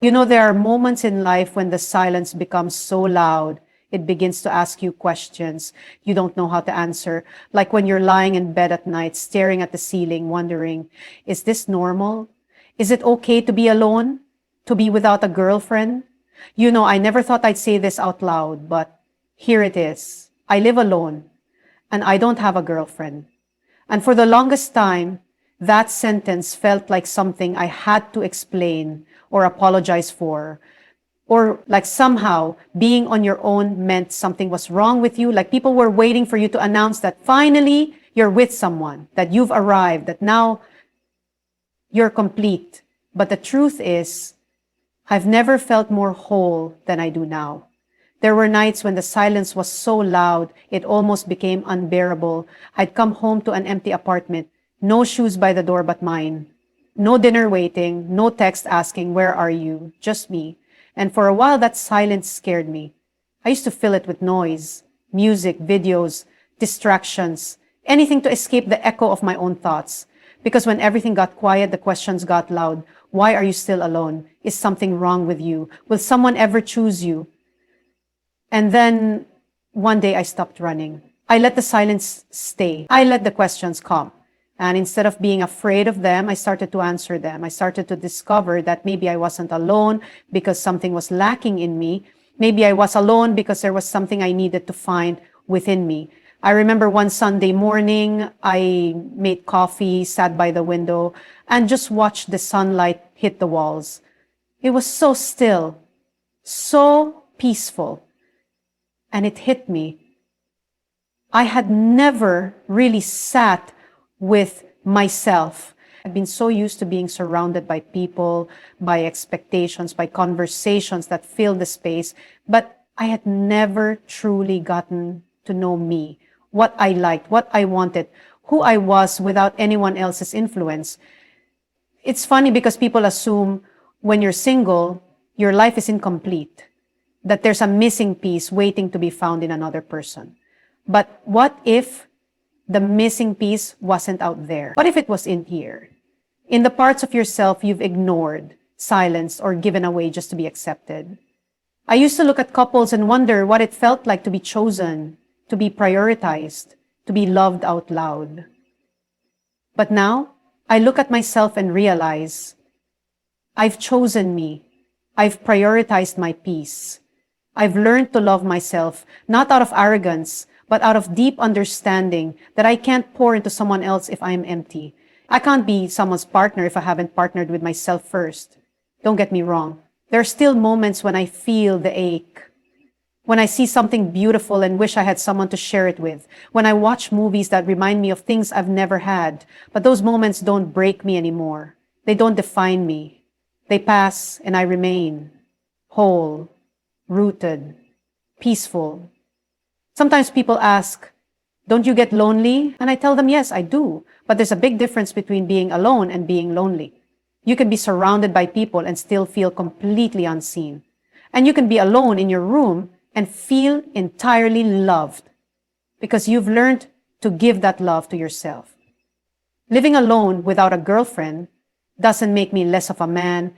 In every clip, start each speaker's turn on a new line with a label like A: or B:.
A: You know, there are moments in life when the silence becomes so loud, it begins to ask you questions you don't know how to answer. Like when you're lying in bed at night, staring at the ceiling, wondering, is this normal? Is it okay to be alone? To be without a girlfriend? You know, I never thought I'd say this out loud, but here it is. I live alone, and I don't have a girlfriend. And for the longest time, that sentence felt like something I had to explain or apologize for. Or like somehow being on your own meant something was wrong with you. Like people were waiting for you to announce that finally you're with someone, that you've arrived, that now you're complete. But the truth is, I've never felt more whole than I do now. There were nights when the silence was so loud, it almost became unbearable. I'd come home to an empty apartment, no shoes by the door but mine. No dinner waiting, no text asking, where are you? Just me. And for a while, that silence scared me. I used to fill it with noise, music, videos, distractions, anything to escape the echo of my own thoughts. Because when everything got quiet, the questions got loud. Why are you still alone? Is something wrong with you? Will someone ever choose you? And then one day I stopped running. I let the silence stay. I let the questions come. And instead of being afraid of them, I started to answer them. I started to discover that maybe I wasn't alone because something was lacking in me. Maybe I was alone because there was something I needed to find within me. I remember one Sunday morning, I made coffee, sat by the window, and just watched the sunlight hit the walls. It was so still, so peaceful. And it hit me. I had never really sat with myself. I've been so used to being surrounded by people, by expectations, by conversations that fill the space, but I had never truly gotten to know me, what I liked, what I wanted, who I was without anyone else's influence. It's funny because people assume when you're single, your life is incomplete, that there's a missing piece waiting to be found in another person. But what if the missing piece wasn't out there? What if it was in here? In the parts of yourself you've ignored, silenced, or given away just to be accepted. I used to look at couples and wonder what it felt like to be chosen, to be prioritized, to be loved out loud. But now, I look at myself and realize, I've chosen me. I've prioritized my peace. I've learned to love myself, not out of arrogance, but out of deep understanding that I can't pour into someone else if I'm empty. I can't be someone's partner if I haven't partnered with myself first. Don't get me wrong. There are still moments when I feel the ache. When I see something beautiful and wish I had someone to share it with. When I watch movies that remind me of things I've never had. But those moments don't break me anymore. They don't define me. They pass and I remain whole, rooted, peaceful. Sometimes people ask, don't you get lonely? And I tell them, yes, I do. But there's a big difference between being alone and being lonely. You can be surrounded by people and still feel completely unseen. And you can be alone in your room and feel entirely loved because you've learned to give that love to yourself. Living alone without a girlfriend doesn't make me less of a man.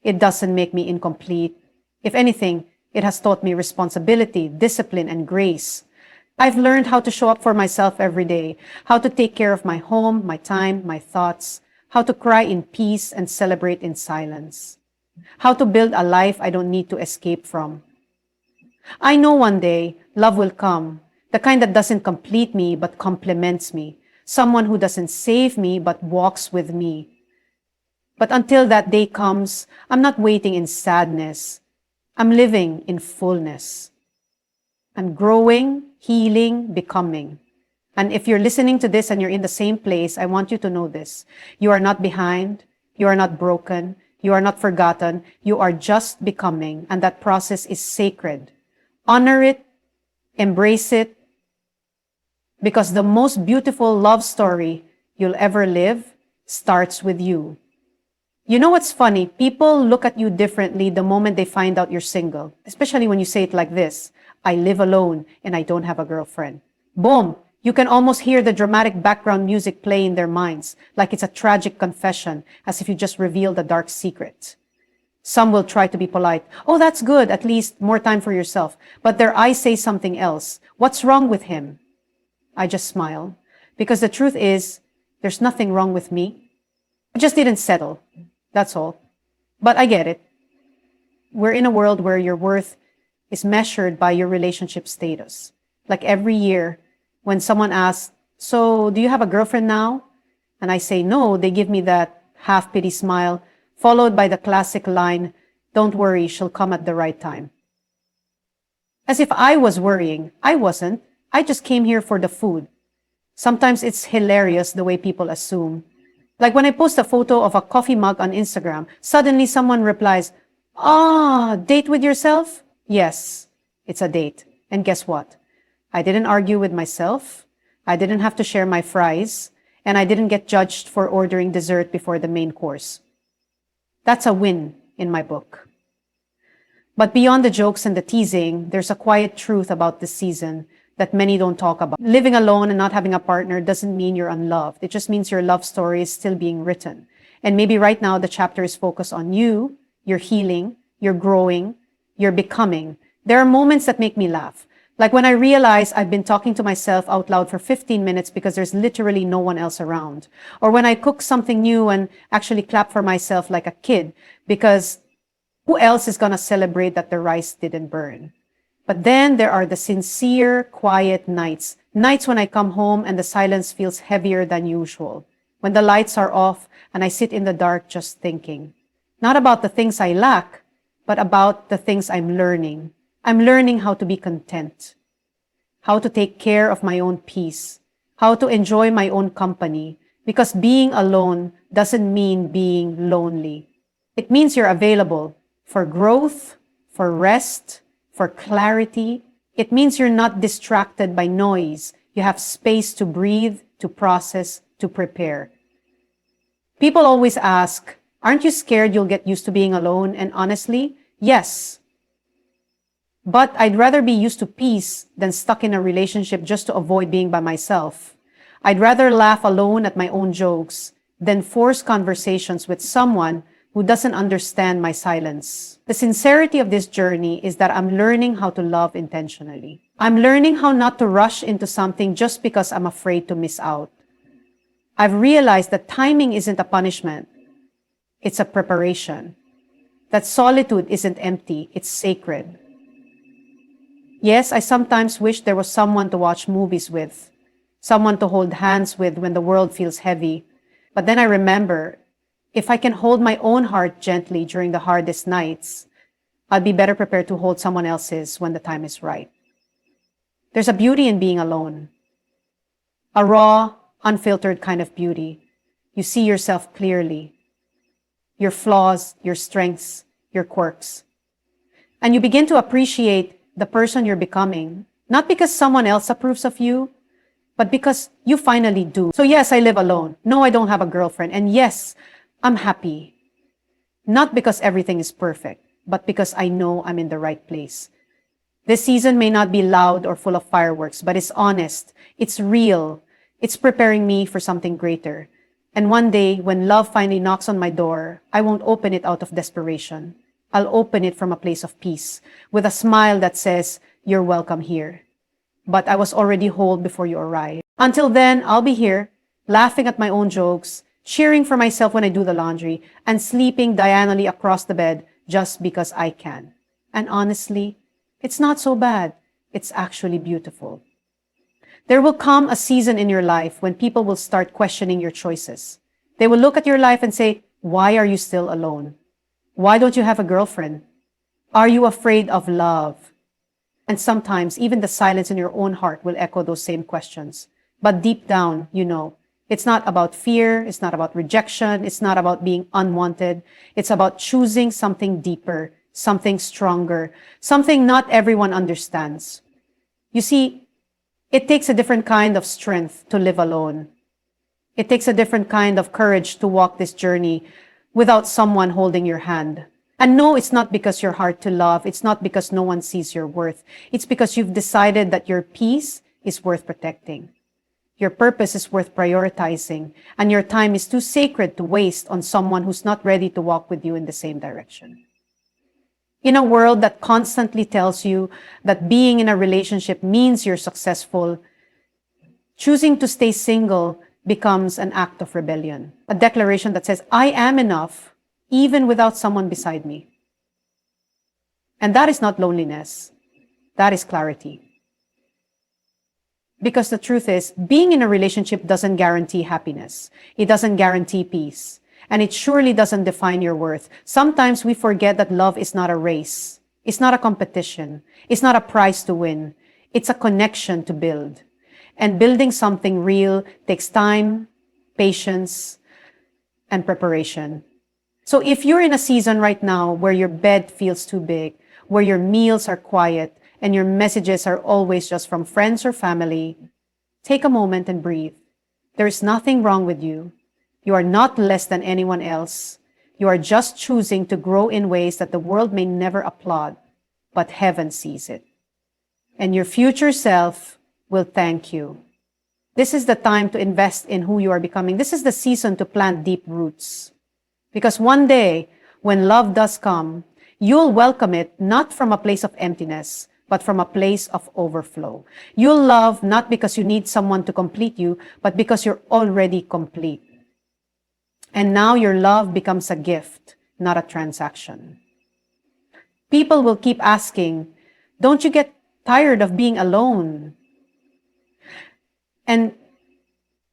A: It doesn't make me incomplete. If anything, it has taught me responsibility, discipline, and grace. I've learned how to show up for myself every day, how to take care of my home, my time, my thoughts, how to cry in peace and celebrate in silence, how to build a life I don't need to escape from. I know one day love will come, the kind that doesn't complete me but complements me, someone who doesn't save me but walks with me. But until that day comes, I'm not waiting in sadness. I'm living in fullness. I'm growing, healing, becoming. And if you're listening to this and you're in the same place, I want you to know this. You are not behind. You are not broken. You are not forgotten. You are just becoming. And that process is sacred. Honor it. Embrace it. Because the most beautiful love story you'll ever live starts with you. You know what's funny? People look at you differently the moment they find out you're single. Especially when you say it like this. I live alone and I don't have a girlfriend. Boom! You can almost hear the dramatic background music play in their minds, like it's a tragic confession, as if you just revealed a dark secret. Some will try to be polite. Oh, that's good. At least more time for yourself. But their eyes say something else. What's wrong with him? I just smile. Because the truth is, there's nothing wrong with me. I just didn't settle. That's all. But I get it. We're in a world where your worth is measured by your relationship status. Like every year, when someone asks, so do you have a girlfriend now? And I say no, they give me that half-pity smile, followed by the classic line, don't worry, she'll come at the right time. As if I was worrying. I wasn't. I just came here for the food. Sometimes it's hilarious the way people assume. Like when I post a photo of a coffee mug on Instagram, suddenly someone replies, date with yourself? Yes, it's a date. And guess what? I didn't argue with myself. I didn't have to share my fries. And I didn't get judged for ordering dessert before the main course. That's a win in my book. But beyond the jokes and the teasing, there's a quiet truth about this season that many don't talk about. Living alone and not having a partner doesn't mean you're unloved. It just means your love story is still being written. And maybe right now the chapter is focused on you, you're healing, you're growing, you're becoming. There are moments that make me laugh. Like when I realize I've been talking to myself out loud for 15 minutes because there's literally no one else around. Or when I cook something new and actually clap for myself like a kid because who else is going to celebrate that the rice didn't burn? But then there are the sincere, quiet nights. Nights when I come home and the silence feels heavier than usual. When the lights are off and I sit in the dark just thinking. Not about the things I lack, but about the things I'm learning. I'm learning how to be content, how to take care of my own peace, how to enjoy my own company, because being alone doesn't mean being lonely. It means you're available for growth, for rest, for clarity. It means you're not distracted by noise. You have space to breathe, to process, to prepare. People always ask, aren't you scared you'll get used to being alone? And honestly, yes. But I'd rather be used to peace than stuck in a relationship just to avoid being by myself. I'd rather laugh alone at my own jokes than force conversations with someone who doesn't understand my silence. The sincerity of this journey is that I'm learning how to love intentionally. I'm learning how not to rush into something just because I'm afraid to miss out. I've realized that timing isn't a punishment. It's a preparation. That solitude isn't empty, it's sacred. Yes, I sometimes wish there was someone to watch movies with, someone to hold hands with when the world feels heavy. But then I remember, if I can hold my own heart gently during the hardest nights, I'll be better prepared to hold someone else's when the time is right. There's a beauty in being alone. A raw, unfiltered kind of beauty. You see yourself clearly. Your flaws, your strengths, your quirks. And you begin to appreciate the person you're becoming, not because someone else approves of you, but because you finally do. So yes, I live alone. No, I don't have a girlfriend. And yes, I'm happy. Not because everything is perfect, but because I know I'm in the right place. This season may not be loud or full of fireworks, but it's honest. It's real. It's preparing me for something greater. And one day, when love finally knocks on my door, I won't open it out of desperation. I'll open it from a place of peace, with a smile that says, you're welcome here. But I was already whole before you arrived. Until then, I'll be here, laughing at my own jokes, cheering for myself when I do the laundry, and sleeping diagonally across the bed just because I can. And honestly, it's not so bad. It's actually beautiful. There will come a season in your life when people will start questioning your choices. They will look at your life and say, why are you still alone? Why don't you have a girlfriend? Are you afraid of love? And sometimes even the silence in your own heart will echo those same questions. But deep down, you know, it's not about fear, it's not about rejection, it's not about being unwanted. It's about choosing something deeper, something stronger, something not everyone understands. You see, it takes a different kind of strength to live alone. It takes a different kind of courage to walk this journey without someone holding your hand. And no, it's not because you're hard to love. It's not because no one sees your worth. It's because you've decided that your peace is worth protecting. Your purpose is worth prioritizing. And your time is too sacred to waste on someone who's not ready to walk with you in the same direction. In a world that constantly tells you that being in a relationship means you're successful, choosing to stay single becomes an act of rebellion. A declaration that says, I am enough, even without someone beside me. And that is not loneliness. That is clarity. Because the truth is, being in a relationship doesn't guarantee happiness. It doesn't guarantee peace. And it surely doesn't define your worth. Sometimes we forget that love is not a race. It's not a competition. It's not a prize to win. It's a connection to build. And building something real takes time, patience, and preparation. So if you're in a season right now where your bed feels too big, where your meals are quiet, and your messages are always just from friends or family, take a moment and breathe. There is nothing wrong with you. You are not less than anyone else. You are just choosing to grow in ways that the world may never applaud, but heaven sees it. And your future self will thank you. This is the time to invest in who you are becoming. This is the season to plant deep roots. Because one day, when love does come, you'll welcome it not from a place of emptiness, but from a place of overflow. You'll love not because you need someone to complete you, but because you're already complete. And now your love becomes a gift, not a transaction. People will keep asking, don't you get tired of being alone? And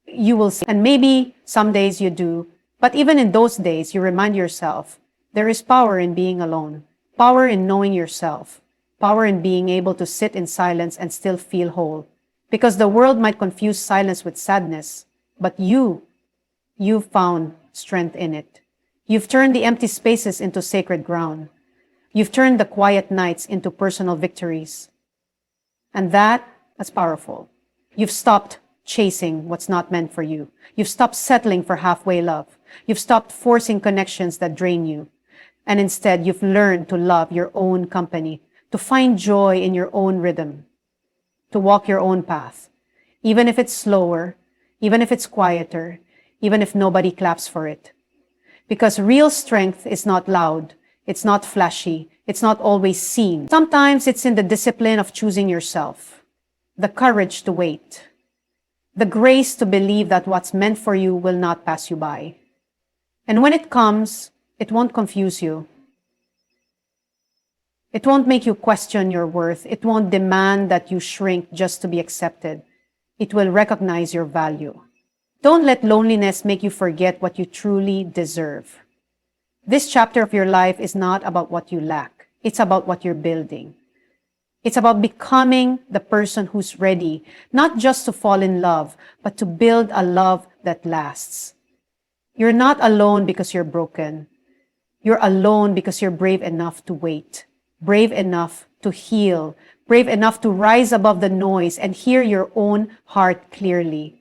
A: you will say, and maybe some days you do, but even in those days, you remind yourself, there is power in being alone, power in knowing yourself, power in being able to sit in silence and still feel whole. Because the world might confuse silence with sadness, but you've found strength in it. You've turned the empty spaces into sacred ground. You've turned the quiet nights into personal victories. And that's powerful. You've stopped chasing what's not meant for you. You've stopped settling for halfway love. You've stopped forcing connections that drain you. And instead, you've learned to love your own company, to find joy in your own rhythm, to walk your own path, even if it's slower, even if it's quieter, even if nobody claps for it. Because real strength is not loud, it's not flashy, it's not always seen. Sometimes it's in the discipline of choosing yourself, the courage to wait, the grace to believe that what's meant for you will not pass you by. And when it comes, it won't confuse you. It won't make you question your worth. It won't demand that you shrink just to be accepted. It will recognize your value. Don't let loneliness make you forget what you truly deserve. This chapter of your life is not about what you lack. It's about what you're building. It's about becoming the person who's ready, not just to fall in love, but to build a love that lasts. You're not alone because you're broken. You're alone because you're brave enough to wait. Brave enough to heal, brave enough to rise above the noise and hear your own heart clearly.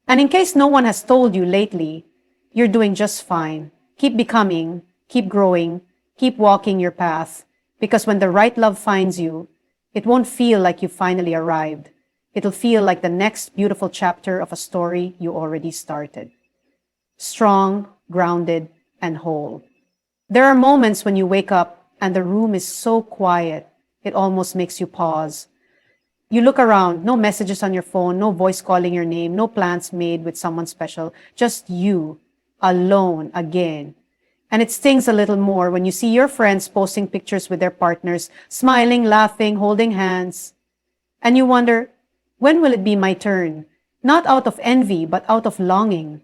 A: And in case no one has told you lately, you're doing just fine. Keep becoming, keep growing, keep walking your path, because when the right love finds you, it won't feel like you finally arrived. It'll feel like the next beautiful chapter of a story you already started. Strong, grounded, and whole. There are moments when you wake up and the room is so quiet, it almost makes you pause. You look around, no messages on your phone, no voice calling your name, no plans made with someone special, just you, alone again. And it stings a little more when you see your friends posting pictures with their partners, smiling, laughing, holding hands. And you wonder, when will it be my turn? Not out of envy, but out of longing.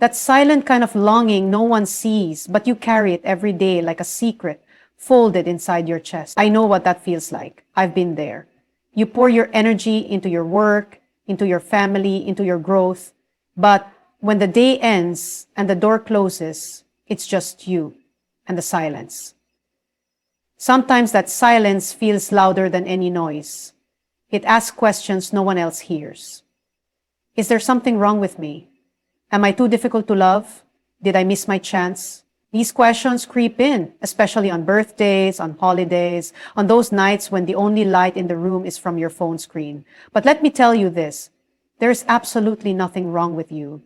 A: That silent kind of longing no one sees, but you carry it every day like a secret, folded inside your chest. I know what that feels like. I've been there. You pour your energy into your work, into your family, into your growth. But when the day ends and the door closes, it's just you and the silence. Sometimes that silence feels louder than any noise. It asks questions no one else hears. Is there something wrong with me? Am I too difficult to love? Did I miss my chance? These questions creep in, especially on birthdays, on holidays, on those nights when the only light in the room is from your phone screen. But let me tell you this, there's absolutely nothing wrong with you.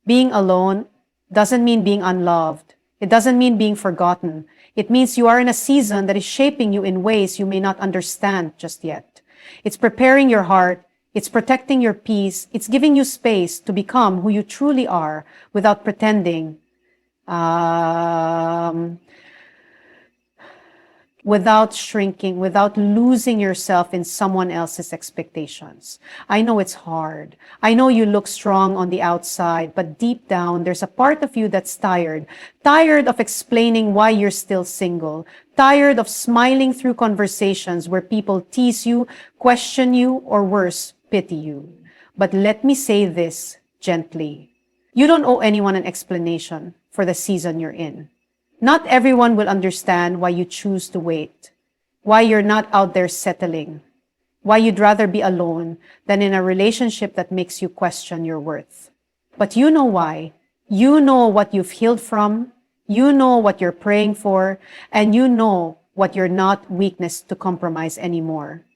A: Being alone doesn't mean being unloved. It doesn't mean being forgotten. It means you are in a season that is shaping you in ways you may not understand just yet. It's preparing your heart. It's protecting your peace. It's giving you space to become who you truly are without pretending, without shrinking, without losing yourself in someone else's expectations. I know it's hard. I know you look strong on the outside, but deep down, there's a part of you that's tired. Tired of explaining why you're still single. Tired of smiling through conversations where people tease you, question you, or worse, pity you. But let me say this gently. You don't owe anyone an explanation for the season you're in. Not everyone will understand why you choose to wait, why you're not out there settling, why you'd rather be alone than in a relationship that makes you question your worth. But you know why. You know what you've healed from, you know what you're praying for, and you know what you're not weakness to compromise anymore.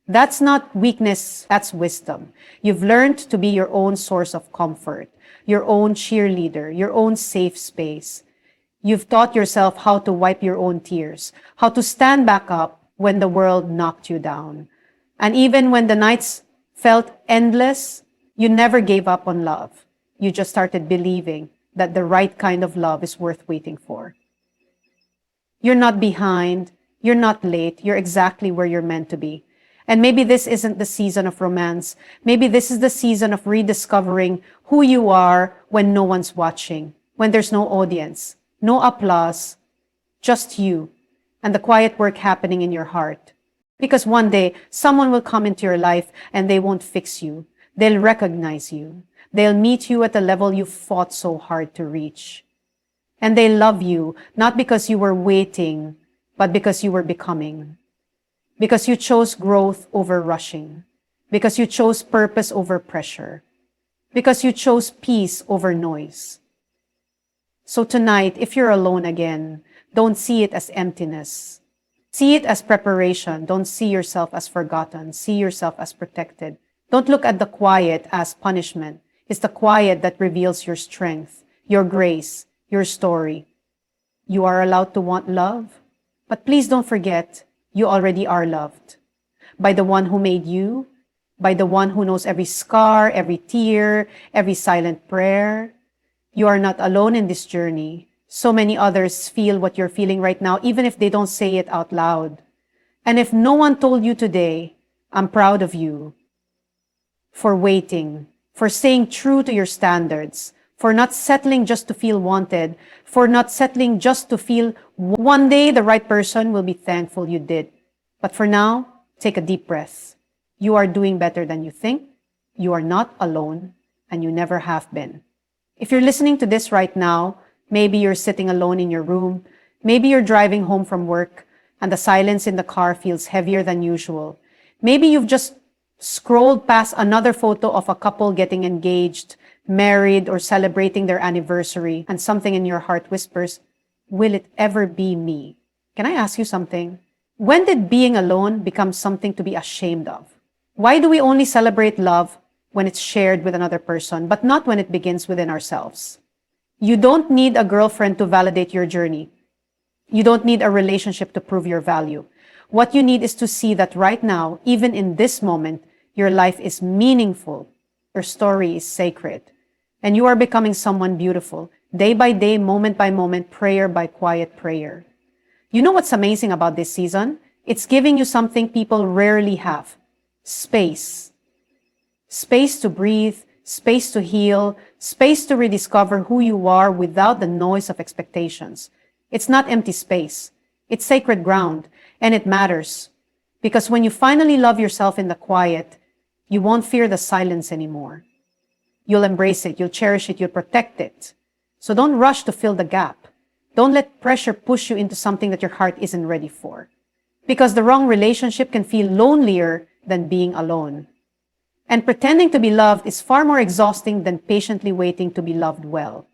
A: That's not weakness, that's wisdom. You've learned to be your own source of comfort, your own cheerleader, your own safe space. You've taught yourself how to wipe your own tears, how to stand back up when the world knocked you down. And even when the nights felt endless, you never gave up on love. You just started believing that the right kind of love is worth waiting for. You're not behind, you're not late, you're exactly where you're meant to be. And maybe this isn't the season of romance. Maybe this is the season of rediscovering who you are when no one's watching, when there's no audience. No applause, just you and the quiet work happening in your heart. Because one day, someone will come into your life and they won't fix you. They'll recognize you. They'll meet you at the level you fought so hard to reach. And they love you, not because you were waiting, but because you were becoming. Because you chose growth over rushing. Because you chose purpose over pressure. Because you chose peace over noise. So tonight, if you're alone again, don't see it as emptiness. See it as preparation. Don't see yourself as forgotten. See yourself as protected. Don't look at the quiet as punishment. It's the quiet that reveals your strength, your grace, your story. You are allowed to want love, but please don't forget, you already are loved. By the one who made you, by the one who knows every scar, every tear, every silent prayer. You are not alone in this journey. So many others feel what you're feeling right now, even if they don't say it out loud. And if no one told you today, I'm proud of you for waiting, for staying true to your standards, for not settling just to feel wanted, for not settling just to feel one day the right person will be thankful you did. But for now, take a deep breath. You are doing better than you think. You are not alone, and you never have been. If you're listening to this right now, maybe you're sitting alone in your room, maybe you're driving home from work, and the silence in the car feels heavier than usual. Maybe you've just scrolled past another photo of a couple getting engaged, married, or celebrating their anniversary, and something in your heart whispers, will it ever be me? Can I ask you something? When did being alone become something to be ashamed of? Why do we only celebrate love when it's shared with another person, but not when it begins within ourselves? You don't need a girlfriend to validate your journey. You don't need a relationship to prove your value. What you need is to see that right now, even in this moment, your life is meaningful. Your story is sacred. And you are becoming someone beautiful, day by day, moment by moment, prayer by quiet prayer. You know what's amazing about this season? It's giving you something people rarely have. Space. Space to breathe, space to heal, space to rediscover who you are without the noise of expectations. It's not empty space. It's sacred ground, and it matters. Because when you finally love yourself in the quiet, you won't fear the silence anymore. You'll embrace it, you'll cherish it, you'll protect it. So don't rush to fill the gap. Don't let pressure push you into something that your heart isn't ready for. Because the wrong relationship can feel lonelier than being alone. And pretending to be loved is far more exhausting than patiently waiting to be loved well.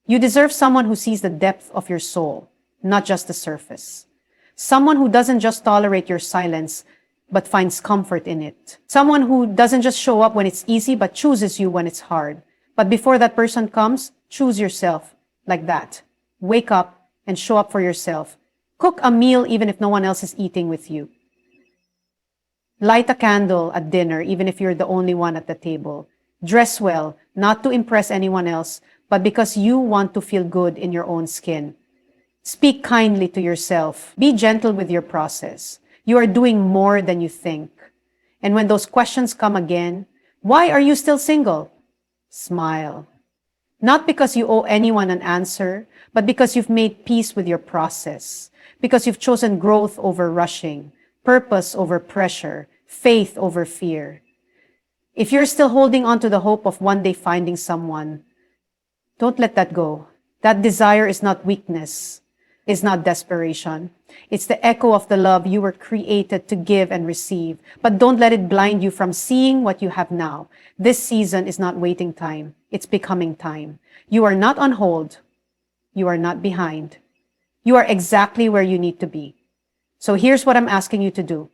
A: You deserve someone who sees the depth of your soul, not just the surface. Someone who doesn't just tolerate your silence, but finds comfort in it. Someone who doesn't just show up when it's easy, but chooses you when it's hard. But before that person comes, choose yourself like that. Wake up and show up for yourself. Cook a meal even if no one else is eating with you. Light a candle at dinner even if you're the only one at the table. Dress well, not to impress anyone else, but because you want to feel good in your own skin. Speak kindly to yourself. Be gentle with your process. You are doing more than you think. And when those questions come again, why are you still single? Smile. Not because you owe anyone an answer, but because you've made peace with your process. Because you've chosen growth over rushing, purpose over pressure, faith over fear. If you're still holding on to the hope of one day finding someone, don't let that go. That desire is not weakness, is not desperation. It's the echo of the love you were created to give and receive. But don't let it blind you from seeing what you have now. This season is not waiting time. It's becoming time. You are not on hold. You are not behind. You are exactly where you need to be. So here's what I'm asking you to do.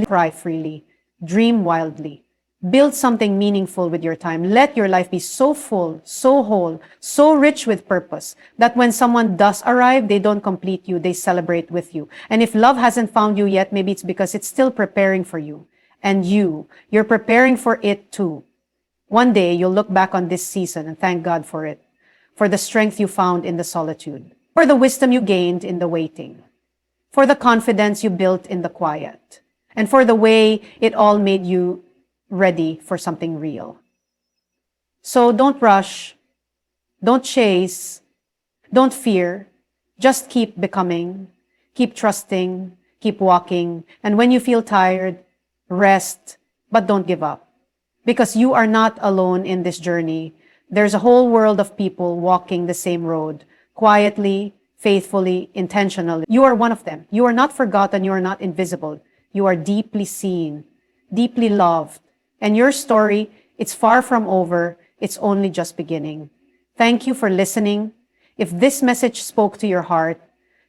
A: Cry freely. Dream wildly. Build something meaningful with your time. Let your life be so full, so whole, so rich with purpose that when someone does arrive, they don't complete you, they celebrate with you. And if love hasn't found you yet, maybe it's because it's still preparing for you. And you're preparing for it too. One day, you'll look back on this season and thank God for it, for the strength you found in the solitude, for the wisdom you gained in the waiting, for the confidence you built in the quiet, and for the way it all made you ready for something real. So don't rush, don't chase, don't fear, just keep becoming, keep trusting, keep walking, and when you feel tired, rest, but don't give up. Because you are not alone in this journey. There's a whole world of people walking the same road, quietly, faithfully, intentionally. You are one of them. You are not forgotten, you are not invisible. You are deeply seen, deeply loved. And your story, it's far from over. It's only just beginning. Thank you for listening. If this message spoke to your heart,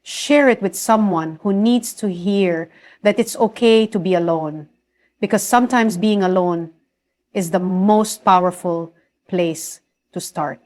A: share it with someone who needs to hear that it's okay to be alone. Because sometimes being alone is the most powerful place to start.